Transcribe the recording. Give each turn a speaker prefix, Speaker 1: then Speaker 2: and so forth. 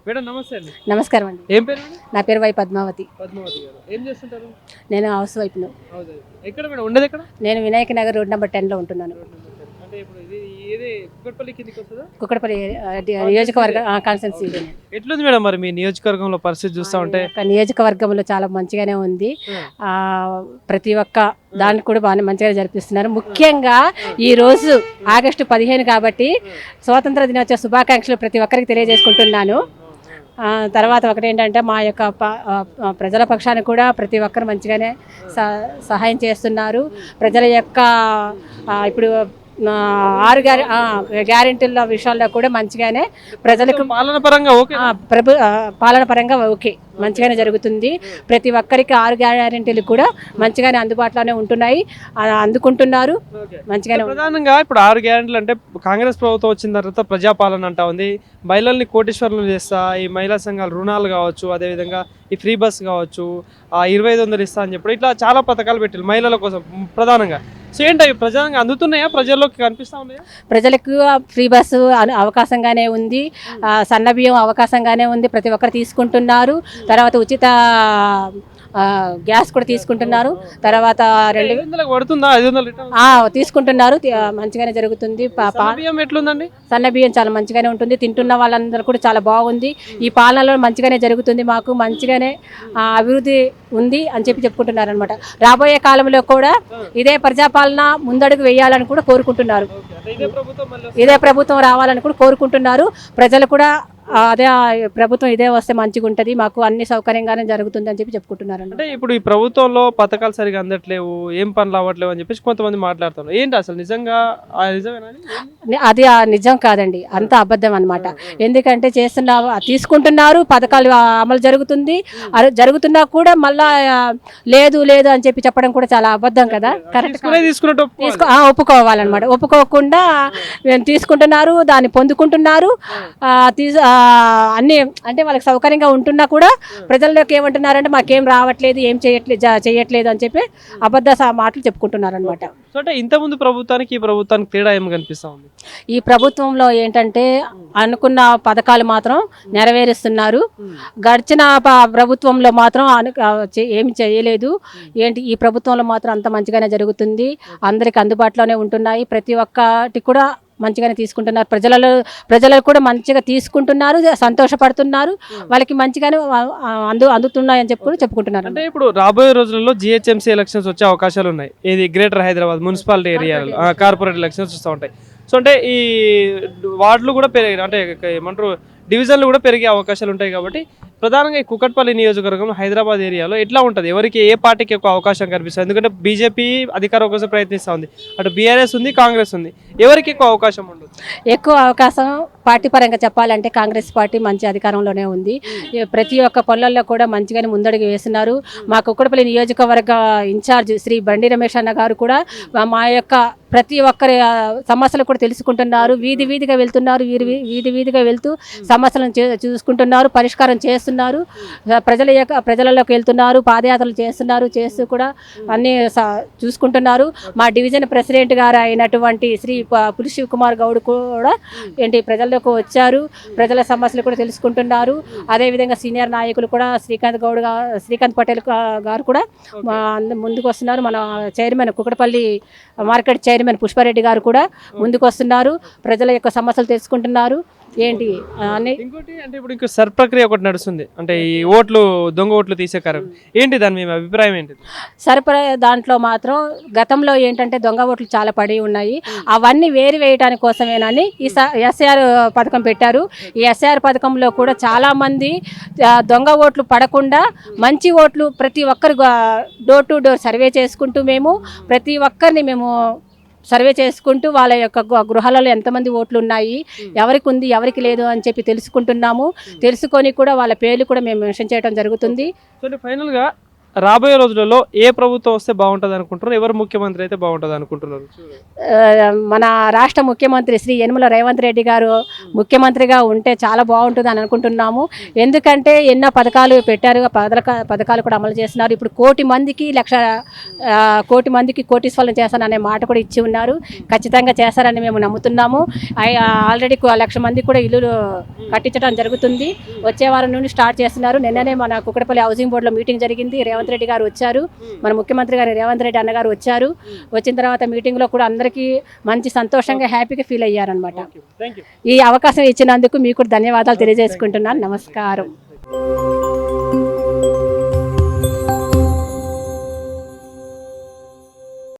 Speaker 1: Madam నమస్తే అండి.
Speaker 2: నమస్కారం అండి.
Speaker 1: ఏం పేరు అండి?
Speaker 2: నా పేరు వై పద్మావతి.
Speaker 1: పద్మావతి గారు. ఏం చేస్తుంటారు?
Speaker 2: నేను హౌస్ వైఫ్ను.
Speaker 1: House wife. ఎక్కడ మేడం ఉండేది ఎక్కడ?
Speaker 2: నేను వినాయక నగర్ రోడ్ నెంబర్ 10లో ఉంటున్నాను.
Speaker 1: అంటే ఇప్పుడు ఇది కుక్కట్పల్లి కిందకి వస్తుందా?
Speaker 2: కుక్కడపల్లి నియోజకవర్గ కాన్స్టెన్సీ.
Speaker 1: ఎట్లుంది మేడం మరి మీ నియోజకవర్గంలో పరిస్థితి చూస్తా ఉంటే?
Speaker 2: నియోజకవర్గంలో చాలా మంచిగానే ఉంది. ప్రతి ఒక్క దాన్ని కూడా బాగా మంచిగా జరిపిస్తున్నారు. ముఖ్యంగా ఈ రోజు ఆగస్టు 15 కాబట్టి స్వాతంత్ర దినోత్సవ శుభాకాంక్షలు ప్రతి ఒక్కరికి తెలియజేసుకుంటున్నాను. తర్వాత ఒకటేంటంటే మా యొక్క ప్రజల పక్షాన్ని కూడా ప్రతి ఒక్కరు మంచిగానే సహాయం చేస్తున్నారు. ప్రజల యొక్క ఇప్పుడు 6 గ్యారెంటీల విషయాల్లో కూడా మంచిగానే ప్రజలకు పాలన పరంగా ఓకే మంచిగానే జరుగుతుంది. ప్రతి ఒక్కరికి 6 గ్యారెంటీలు కూడా మంచిగానే అందుబాటులోనే ఉంటున్నాయి, అందుకుంటున్నారు మంచిగానే.
Speaker 1: ప్రధానంగా ఇప్పుడు 6 గ్యారెంటీలు అంటే కాంగ్రెస్ ప్రభుత్వం వచ్చిన తర్వాత ప్రజాపాలన అంటా ఉంది. మహిళల్ని కోటీశ్వరులు చేస్తా, ఈ మహిళా సంఘాల రుణాలు కావచ్చు, అదేవిధంగా ఈ ఫ్రీ బస్ కావచ్చు, 2500 ఇస్తా అని చెప్పి ఇట్లా చాలా పథకాలు పెట్టారు మహిళల కోసం ప్రధానంగా. సో ఏంటి అవి ప్రజలంగా అందుతున్నాయా, ప్రజల్లోకి కనిపిస్తా ఉన్నాయా?
Speaker 2: ప్రజలకు ఫ్రీ బస్సు అవకాశంగానే ఉంది, సన్న బియ్యం అవకాశంగానే ఉంది, ప్రతి ఒక్కరు తీసుకుంటున్నారు. తర్వాత ఉచిత గ్యాస్ కూడా తీసుకుంటున్నారు. తర్వాత
Speaker 1: 200
Speaker 2: తీసుకుంటున్నారు, మంచిగానే జరుగుతుంది. సన్న బియ్యం చాలా మంచిగానే ఉంటుంది, తింటున్న వాళ్ళందరూ కూడా చాలా బాగుంది. ఈ పాలనలో మంచిగానే జరుగుతుంది, మాకు మంచిగానే అభివృద్ధి ఉంది అని చెప్పుకుంటున్నారు అనమాట. రాబోయే కాలంలో కూడా ఇదే ప్రజాపాలన ముందడుగు వేయాలని కూడా కోరుకుంటున్నారు. ఇదే ప్రభుత్వం రావాలని కూడా కోరుకుంటున్నారు. ప్రజలు కూడా అదే ప్రభుత్వం ఇదే వస్తే మంచిగా ఉంటుంది, మాకు అన్ని సౌకర్యంగానే జరుగుతుంది అని చెప్పుకుంటున్నారు.
Speaker 1: అంటే ఇప్పుడు ఈ ప్రభుత్వంలో పథకాలు సరిగా అందట్లేవు, ఏం పనులు అవ్వట్లేవు అని చెప్పేసి కొంతమంది మాట్లాడుతున్నారు. ఏంటి అసలు నిజంగా
Speaker 2: అది నిజం కాదండి, అంత అబద్ధం అనమాట. ఎందుకంటే తీసుకుంటున్నారు, పథకాలు అమలు జరుగుతున్నా కూడా మళ్ళా లేదు లేదు అని చెప్పడం కూడా చాలా అబద్ధం కదా. కరెక్ట్ ఒప్పుకోవాలన్నమాట. ఒప్పుకోకుండా తీసుకుంటున్నారు, దాన్ని పొందుకుంటున్నారు. అన్ని అంటే వాళ్ళకి సౌకర్యంగా ఉంటున్నా కూడా ప్రజల్లోకి ఏమంటున్నారంటే మాకేం రావట్లేదు, ఏం చేయట్లేదు అని చెప్పి అబద్ధ మాటలు చెప్పుకుంటున్నారు అనమాట.
Speaker 1: సో అంటే ఇంత ముందు ప్రభుత్వానికి ఈ ప్రభుత్వానికి తేడా ఏమి కనిపిస్తా ఉంది?
Speaker 2: ఈ ప్రభుత్వంలో ఏంటంటే అనుకున్న పథకాలు మాత్రం నెరవేరుస్తున్నారు. గడిచిన ప్రభుత్వంలో మాత్రం ఏమి చేయలేదు. ఈ ప్రభుత్వంలో మాత్రం అంత మంచిగానే జరుగుతుంది, అందరికి అందుబాటులోనే ఉంటున్నాయి, ప్రతి ఒక్కటి కూడా మంచిగానే తీసుకుంటున్నారు. ప్రజలు కూడా మంచిగా తీసుకుంటున్నారు, సంతోషపడుతున్నారు, వాళ్ళకి మంచిగానే అందుతున్నాయని చెప్పుకుంటున్నారు.
Speaker 1: అంటే ఇప్పుడు రాబోయే రోజుల్లో జిహెచ్ఎంసీ ఎలక్షన్స్ వచ్చే అవకాశాలు ఉన్నాయి. ఇది గ్రేటర్ హైదరాబాద్ మున్సిపాలిటీ ఏరియాలో కార్పొరేట్ ఎలక్షన్స్ వస్తూ ఉంటాయి. సో అంటే ఈ వార్డులు కూడా పెరిగాయి, అంటే ఏమంటారు డివిజన్లు కూడా పెరిగే అవకాశాలు ఉంటాయి. కాబట్టి ప్రధానంగా ఈ కుకట్పల్లి నియోజకవర్గం హైదరాబాద్ ఏరియాలో ఎట్లా ఉంటుంది, ఎవరికి ఏ పార్టీకి ఎక్కువ అవకాశం కనిపిస్తుంది? ఎందుకంటే బీజేపీ అధికారం కోసం ప్రయత్నిస్తూ ఉంది, అటు బీఆర్ఎస్ ఉంది, కాంగ్రెస్ ఉంది. ఎవరికి ఎక్కువ అవకాశం ఉండదు?
Speaker 2: ఎక్కువ అవకాశం పార్టీ పరంగా చెప్పాలంటే కాంగ్రెస్ పార్టీ మంచి అధికారంలోనే ఉంది. ప్రతి ఒక్క పనులలో కూడా మంచిగానే ముందడుగు వేస్తున్నారు. మా కుక్కడపల్లి నియోజకవర్గ ఇన్ఛార్జ్ శ్రీ బండి రమేష్ అన్న గారు కూడా మా యొక్క ప్రతి ఒక్కరి సమస్యలు కూడా తెలుసుకుంటున్నారు. వీధిగా వెళ్తున్నారు, వీధిగా వెళ్తూ సమస్యలను చూసుకుంటున్నారు, పరిష్కారం చేస్తున్నారు. ప్రజలలోకి వెళ్తున్నారు, పాదయాత్రలు చేస్తూ కూడా అన్ని చూసుకుంటున్నారు. మా డివిజన్ ప్రెసిడెంట్ గారు అయినటువంటి శ్రీ పులి శివకుమార్ గౌడ్ కూడా ప్రజల్లోకి వచ్చారు, ప్రజల సమస్యలు కూడా తెలుసుకుంటున్నారు. అదేవిధంగా సీనియర్ నాయకులు కూడా శ్రీకాంత్ పటేల్ గారు కూడా ముందుకు వస్తున్నారు. మన chairman Kukatpally market chairman Pushpa Reddy గారు కూడా ముందుకు వస్తున్నారు, ప్రజల యొక్క సమస్యలు తెలుసుకుంటున్నారు.
Speaker 1: ఇంకోటి అంటే ఇప్పుడు ఇంకో సర్ ప్రక్రియ ఒకటి నడుస్తుంది, అంటే ఈ దొంగ ఓట్లు తీసే కార్యక్రమం ఏంటి, దాని మీ అభిప్రాయం ఏంటి?
Speaker 2: దాంట్లో మాత్రం గతంలో ఏంటంటే దొంగ ఓట్లు చాలా పడి ఉన్నాయి, అవన్నీ వేయటానికి కోసమేనని ఈ ఎస్ఆర్ పథకం పెట్టారు. ఈ ఎస్ఆర్ పథకంలో కూడా చాలా మంది దొంగ ఓట్లు పడకుండా మంచి ఓట్లు ప్రతి ఒక్కరు డోర్ టు డోర్ సర్వే చేసుకుంటూ ప్రతి ఒక్కరిని సర్వే చేసుకుంటూ వాళ్ళ యొక్క గృహాలలో ఎంతమంది ఓట్లు ఉన్నాయి, ఎవరికి ఉంది ఎవరికి లేదు అని చెప్పి తెలుసుకుంటున్నాము. తెలుసుకొని కూడా వాళ్ళ పేర్లు కూడా మేము మెన్షన్ చేయడం జరుగుతుంది.
Speaker 1: ఫైనల్గా రాబోయే రోజులలో ఏ ప్రభుత్వం వస్తే బాగుంటుంది అనుకుంటున్నారు, ఎవరు ముఖ్యమంత్రి అయితే బాగుంటుంది అనుకుంటున్నారు?
Speaker 2: మన రాష్ట్ర ముఖ్యమంత్రి శ్రీ యనమల రేవంత్ రెడ్డి గారు ముఖ్యమంత్రిగా ఉంటే చాలా బాగుంటుంది అని అనుకుంటున్నాము. ఎందుకంటే ఎన్నో పథకాలు పెట్టారు, పథకాలు కూడా అమలు చేస్తున్నారు. ఇప్పుడు కోటి మందికి కోటీశ్వరం చేస్తాననే మాట కూడా ఇచ్చి ఉన్నారు. ఖచ్చితంగా చేస్తారని మేము నమ్ముతున్నాము. ఆల్రెడీ 1,00,000 మందికి కూడా ఇల్లు కట్టించడం జరుగుతుంది. వచ్చే వారం నుండి స్టార్ట్ చేస్తున్నారు. నిన్ననే మన కుక్కడపల్లి హౌసింగ్ బోర్డులో మీటింగ్ జరిగింది. రేవంత్ రెడ్డి గారు వచ్చారు, మన ముఖ్యమంత్రి గారు రేవంత్ రెడ్డి అన్నగారు వచ్చారు. వచ్చిన తర్వాత మీటింగ్ లో కూడా అందరికీ మంచి సంతోషంగా హ్యాపీగా ఫీల్ అయ్యారనమాట. ఈ అవకాశం ఇచ్చినందుకు మీకు ధన్యవాదాలు తెలియజేసుకుంటున్నాను. నమస్కారం.